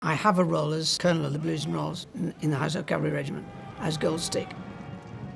I have a role as Colonel of the Blues and Rolls in the Household Cavalry Regiment as Goldstick.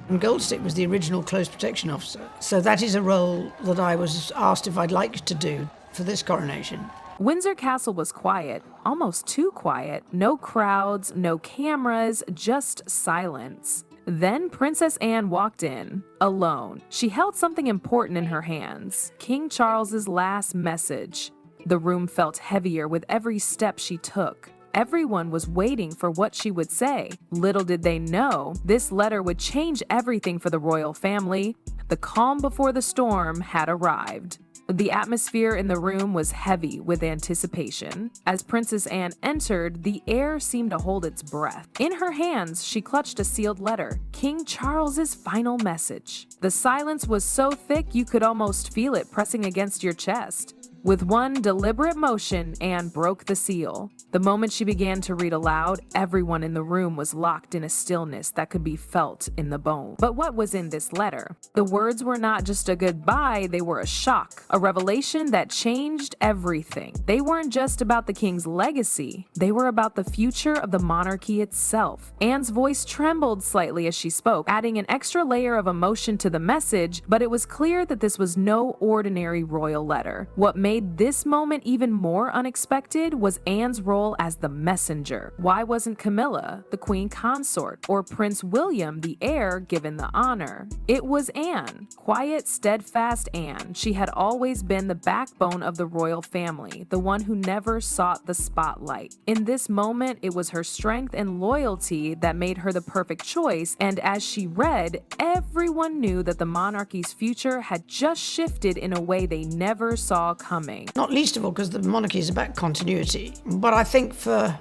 And Goldstick was the original close protection officer. So that is a role that I was asked if I'd like to do for this coronation. Windsor Castle was quiet, almost too quiet. No crowds, no cameras, just silence. Then Princess Anne walked in, alone. She held something important in her hands, King Charles's last message. The room felt heavier with every step she took. Everyone was waiting for what she would say. Little did they know, this letter would change everything for the royal family. The calm before the storm had arrived. The atmosphere in the room was heavy with anticipation. As Princess Anne entered, the air seemed to hold its breath. In her hands, she clutched a sealed letter, King Charles's final message. The silence was so thick you could almost feel it pressing against your chest. With one deliberate motion, Anne broke the seal. The moment she began to read aloud, everyone in the room was locked in a stillness that could be felt in the bone. But what was in this letter? The words were not just a goodbye, they were a shock, a revelation that changed everything. They weren't just about the king's legacy, they were about the future of the monarchy itself. Anne's voice trembled slightly as she spoke, adding an extra layer of emotion to the message, but it was clear that this was no ordinary royal letter. What made this moment even more unexpected was Anne's role as the messenger. Why wasn't Camilla, the queen consort, or Prince William, the heir, given the honor? It was Anne, quiet, steadfast Anne. She had always been the backbone of the royal family, the one who never sought the spotlight. In this moment, it was her strength and loyalty that made her the perfect choice, and as she read, everyone knew that the monarchy's future had just shifted in a way they never saw coming. Not least of all because the monarchy is about continuity. But I think for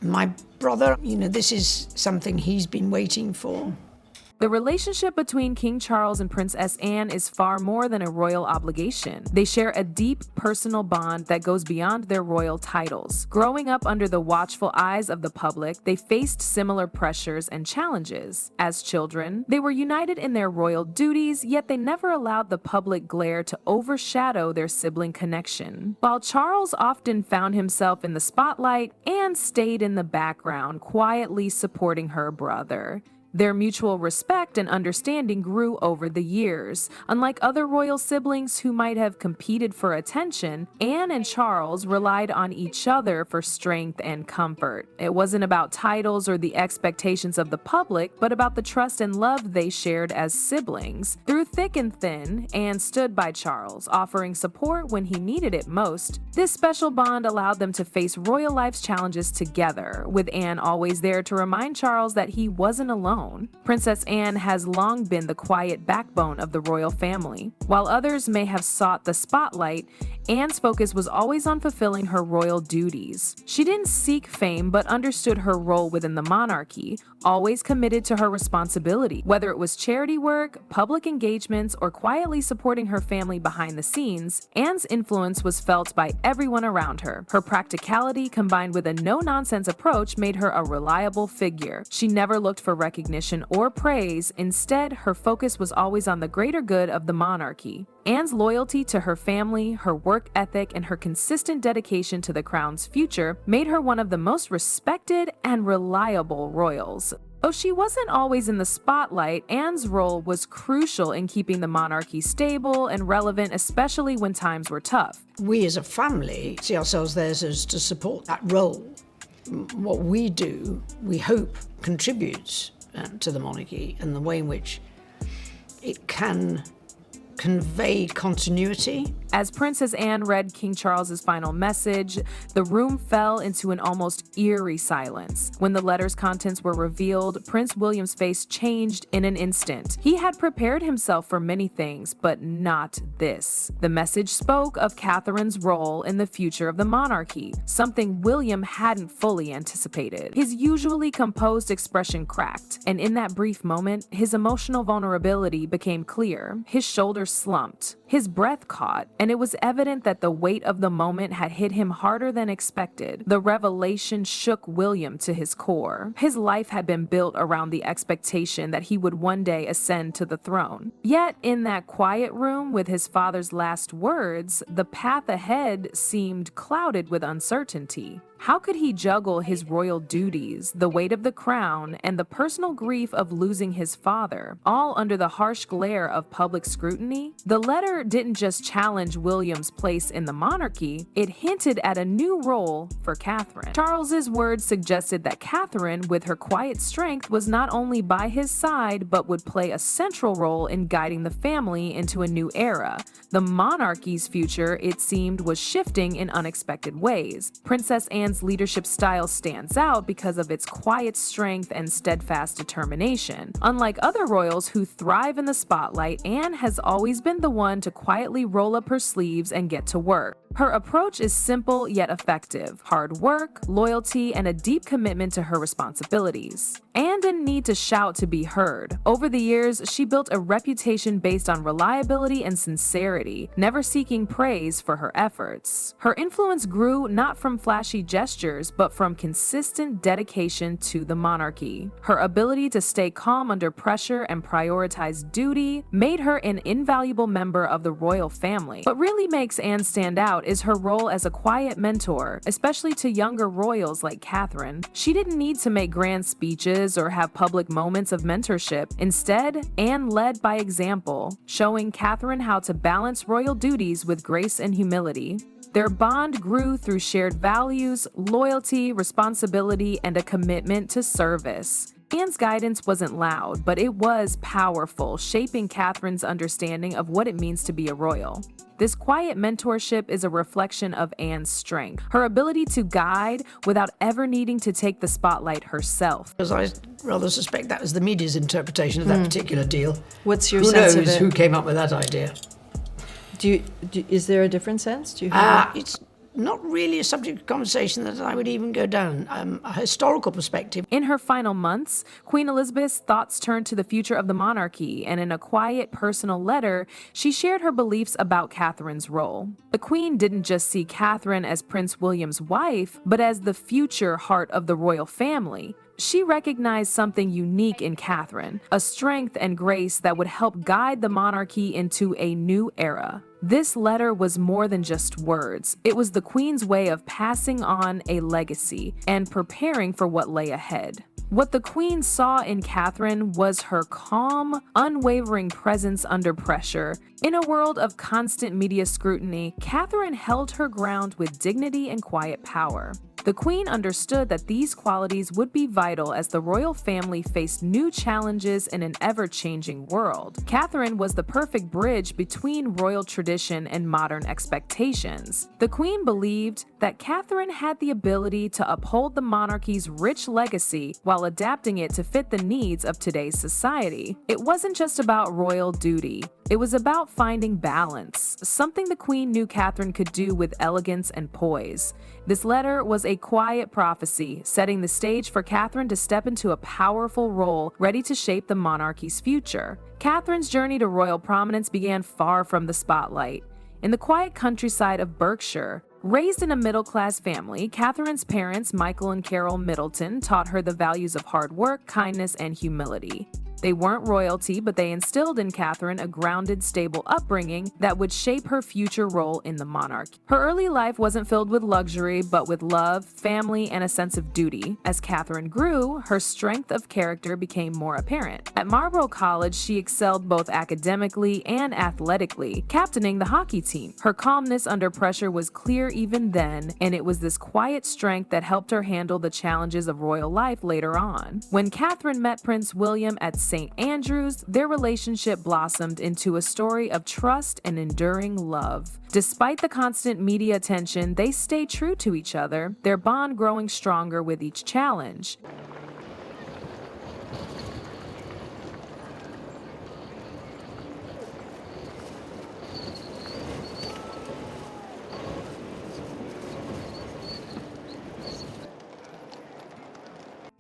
my brother, this is something he's been waiting for. The relationship between King Charles and Princess Anne is far more than a royal obligation. They share a deep personal bond that goes beyond their royal titles. Growing up under the watchful eyes of the public, they faced similar pressures and challenges. As children, they were united in their royal duties, yet they never allowed the public glare to overshadow their sibling connection. While Charles often found himself in the spotlight, Anne stayed in the background, quietly supporting her brother. Their mutual respect and understanding grew over the years. Unlike other royal siblings who might have competed for attention, Anne and Charles relied on each other for strength and comfort. It wasn't about titles or the expectations of the public, but about the trust and love they shared as siblings. Through thick and thin, Anne stood by Charles, offering support when he needed it most. This special bond allowed them to face royal life's challenges together, with Anne always there to remind Charles that he wasn't alone. Princess Anne has long been the quiet backbone of the royal family. While others may have sought the spotlight, Anne's focus was always on fulfilling her royal duties. She didn't seek fame but understood her role within the monarchy, always committed to her responsibility. Whether it was charity work, public engagements, or quietly supporting her family behind the scenes, Anne's influence was felt by everyone around her. Her practicality combined with a no-nonsense approach made her a reliable figure. She never looked for recognition or praise. Instead, her focus was always on the greater good of the monarchy. Anne's loyalty to her family, her work ethic, and her consistent dedication to the crown's future made her one of the most respected and reliable royals. Though she wasn't always in the spotlight, Anne's role was crucial in keeping the monarchy stable and relevant, especially when times were tough. We as a family see ourselves there as to support that role. What we do, we hope, contributes to the monarchy and the way in which it can convey continuity. As Princess Anne read King Charles's final message, the room fell into an almost eerie silence. When the letter's contents were revealed, Prince William's face changed in an instant. He had prepared himself for many things, but not this. The message spoke of Catherine's role in the future of the monarchy, something William hadn't fully anticipated. His usually composed expression cracked, and in that brief moment, his emotional vulnerability became clear. His shoulders slumped, his breath caught, and it was evident that the weight of the moment had hit him harder than expected. The revelation shook William to his core. His life had been built around the expectation that he would one day ascend to the throne. Yet, in that quiet room with his father's last words, the path ahead seemed clouded with uncertainty. How could he juggle his royal duties, the weight of the crown, and the personal grief of losing his father, all under the harsh glare of public scrutiny? The letter didn't just challenge William's place in the monarchy, it hinted at a new role for Catherine. Charles's words suggested that Catherine, with her quiet strength, was not only by his side, but would play a central role in guiding the family into a new era. The monarchy's future, it seemed, was shifting in unexpected ways. Princess Anne's leadership style stands out because of its quiet strength and steadfast determination. Unlike other royals who thrive in the spotlight, Anne has always been the one to quietly roll up her sleeves and get to work. Her approach is simple yet effective: hard work, loyalty, and a deep commitment to her responsibilities. Anne didn't need to shout to be heard. Over the years, she built a reputation based on reliability and sincerity, never seeking praise for her efforts. Her influence grew not from flashy gestures, but from consistent dedication to the monarchy. Her ability to stay calm under pressure and prioritize duty made her an invaluable member of the royal family. What really makes Anne stand out is her role as a quiet mentor, especially to younger royals like Catherine. She didn't need to make grand speeches or have public moments of mentorship. Instead, Anne led by example, showing Catherine how to balance royal duties with grace and humility. Their bond grew through shared values, loyalty, responsibility, and a commitment to service. Anne's guidance wasn't loud, but it was powerful, shaping Catherine's understanding of what it means to be a royal. This quiet mentorship is a reflection of Anne's strength, her ability to guide without ever needing to take the spotlight herself. Because I rather suspect that was the media's interpretation of that particular deal. What's your Who sense knows of it? who came up with that idea? Is there a different sense? Do you have It's not really a subject of conversation that I would even go down. A historical perspective. In her final months, Queen Elizabeth's thoughts turned to the future of the monarchy, and in a quiet, personal letter, she shared her beliefs about Catherine's role. The Queen didn't just see Catherine as Prince William's wife, but as the future heart of the royal family. She recognized something unique in Catherine, a strength and grace that would help guide the monarchy into a new era. This letter was more than just words. It was the Queen's way of passing on a legacy and preparing for what lay ahead. What the Queen saw in Catherine was her calm, unwavering presence under pressure. In a world of constant media scrutiny, Catherine held her ground with dignity and quiet power. The Queen understood that these qualities would be vital as the royal family faced new challenges in an ever-changing world. Catherine was the perfect bridge between royal tradition and modern expectations. The Queen believed that Catherine had the ability to uphold the monarchy's rich legacy while adapting it to fit the needs of today's society. It wasn't just about royal duty. It was about finding balance, something the Queen knew Catherine could do with elegance and poise. This letter was a quiet prophecy, setting the stage for Catherine to step into a powerful role ready to shape the monarchy's future. Catherine's journey to royal prominence began far from the spotlight. In the quiet countryside of Berkshire, raised in a middle-class family, Catherine's parents, Michael and Carol Middleton, taught her the values of hard work, kindness, and humility. They weren't royalty, but they instilled in Catherine a grounded, stable upbringing that would shape her future role in the monarchy. Her early life wasn't filled with luxury, but with love, family, and a sense of duty. As Catherine grew, her strength of character became more apparent. At Marlborough College, she excelled both academically and athletically, captaining the hockey team. Her calmness under pressure was clear even then, and it was this quiet strength that helped her handle the challenges of royal life later on. When Catherine met Prince William at St. Andrews, their relationship blossomed into a story of trust and enduring love. Despite the constant media attention, they stayed true to each other, their bond growing stronger with each challenge.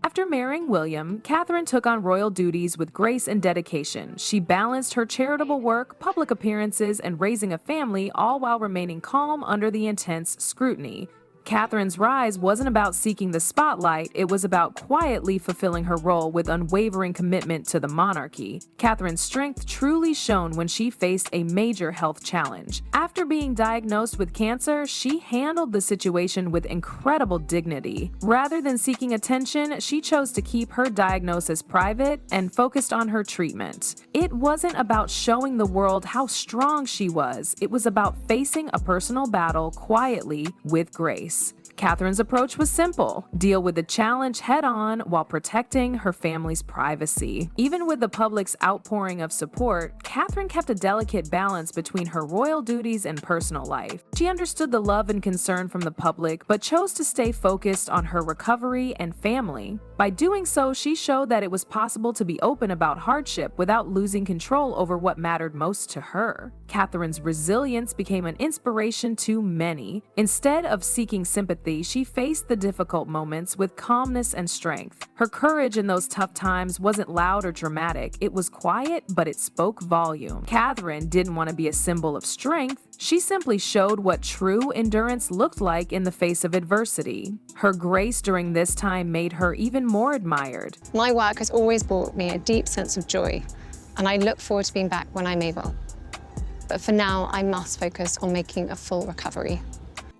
After marrying William, Catherine took on royal duties with grace and dedication. She balanced her charitable work, public appearances, and raising a family, all while remaining calm under the intense scrutiny. Catherine's rise wasn't about seeking the spotlight, it was about quietly fulfilling her role with unwavering commitment to the monarchy. Catherine's strength truly shone when she faced a major health challenge. After being diagnosed with cancer, she handled the situation with incredible dignity. Rather than seeking attention, she chose to keep her diagnosis private and focused on her treatment. It wasn't about showing the world how strong she was, it was about facing a personal battle quietly with grace. Catherine's approach was simple: deal with the challenge head-on while protecting her family's privacy. Even with the public's outpouring of support, Catherine kept a delicate balance between her royal duties and personal life. She understood the love and concern from the public, but chose to stay focused on her recovery and family. By doing so, she showed that it was possible to be open about hardship without losing control over what mattered most to her. Catherine's resilience became an inspiration to many. Instead of seeking sympathy, she faced the difficult moments with calmness and strength. Her courage in those tough times wasn't loud or dramatic. It was quiet, but it spoke volume. Catherine didn't want to be a symbol of strength. She simply showed what true endurance looked like in the face of adversity. Her grace during this time made her even more admired. My work has always brought me a deep sense of joy, and I look forward to being back when I'm able. But for now, I must focus on making a full recovery.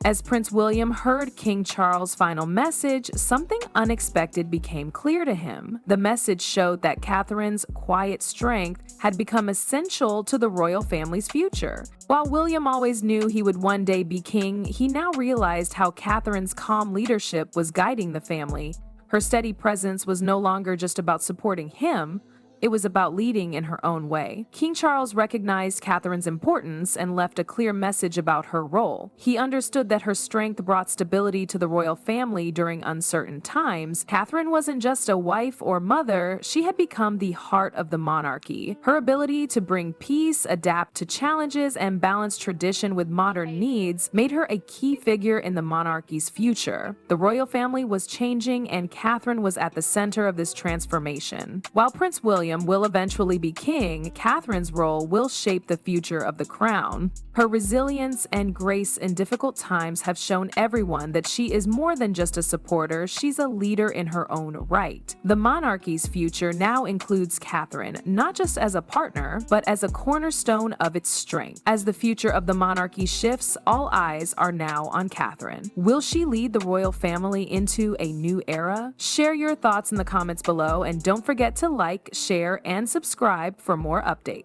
As Prince William heard King Charles' final message, something unexpected became clear to him. The message showed that Catherine's quiet strength had become essential to the royal family's future. While William always knew he would one day be king, he now realized how Catherine's calm leadership was guiding the family. Her steady presence was no longer just about supporting him. It was about leading in her own way. King Charles recognized Catherine's importance and left a clear message about her role. He understood that her strength brought stability to the royal family during uncertain times. Catherine wasn't just a wife or mother, she had become the heart of the monarchy. Her ability to bring peace, adapt to challenges, and balance tradition with modern needs made her a key figure in the monarchy's future. The royal family was changing, and Catherine was at the center of this transformation. While Prince William will eventually be king, Catherine's role will shape the future of the crown. Her resilience and grace in difficult times have shown everyone that she is more than just a supporter, she's a leader in her own right. The monarchy's future now includes Catherine, not just as a partner, but as a cornerstone of its strength. As the future of the monarchy shifts, all eyes are now on Catherine. Will she lead the royal family into a new era? Share your thoughts in the comments below, and don't forget to like, share, and subscribe for more updates.